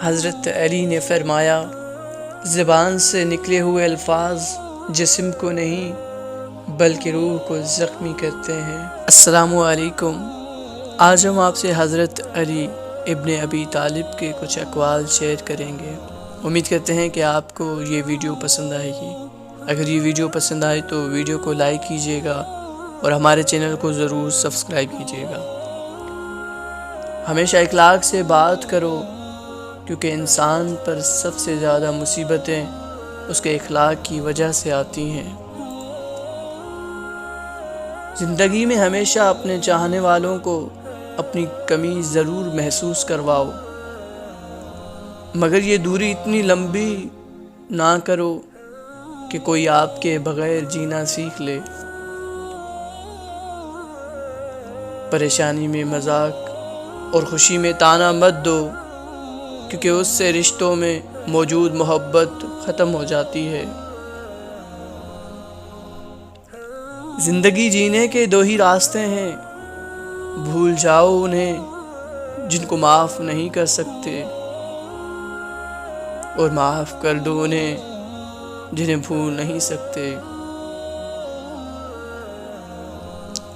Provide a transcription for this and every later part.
حضرت علی نے فرمایا، زبان سے نکلے ہوئے الفاظ جسم کو نہیں بلکہ روح کو زخمی کرتے ہیں۔ السلام علیکم۔ آج ہم آپ سے حضرت علی ابن ابی طالب کے کچھ اقوال شیئر کریں گے۔ امید کرتے ہیں کہ آپ کو یہ ویڈیو پسند آئے گی۔ اگر یہ ویڈیو پسند آئے تو ویڈیو کو لائک کیجیے گا اور ہمارے چینل کو ضرور سبسکرائب کیجیے گا۔ ہمیشہ اخلاق سے بات کرو، کیونکہ انسان پر سب سے زیادہ مصیبتیں اس کے اخلاق کی وجہ سے آتی ہیں۔ زندگی میں ہمیشہ اپنے چاہنے والوں کو اپنی کمی ضرور محسوس کرواؤ، مگر یہ دوری اتنی لمبی نہ کرو کہ کوئی آپ کے بغیر جینا سیکھ لے۔ پریشانی میں مذاق اور خوشی میں طعنہ مت دو، کیونکہ اس سے رشتوں میں موجود محبت ختم ہو جاتی ہے۔ زندگی جینے کے دو ہی راستے ہیں، بھول جاؤ انہیں جن کو معاف نہیں کر سکتے، اور معاف کر دو انہیں جنہیں بھول نہیں سکتے۔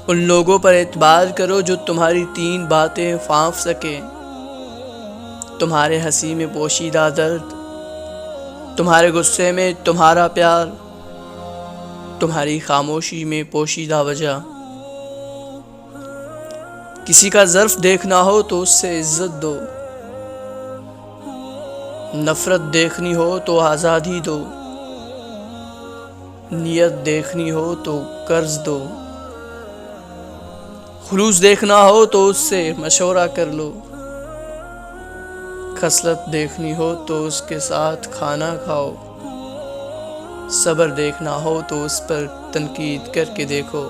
ان لوگوں پر اعتبار کرو جو تمہاری 3 باتیں پھانپ سکیں: تمہارے ہنسی میں پوشیدہ درد، تمہارے غصے میں تمہارا پیار، تمہاری خاموشی میں پوشیدہ وجہ۔ کسی کا ظرف دیکھنا ہو تو اس سے عزت دو، نفرت دیکھنی ہو تو آزادی دو، نیت دیکھنی ہو تو قرض دو، خلوص دیکھنا ہو تو اس سے مشورہ کر لو، خصلت دیکھنی ہو تو اس کے ساتھ کھانا کھاؤ، صبر دیکھنا ہو تو اس پر تنقید کر کے دیکھو۔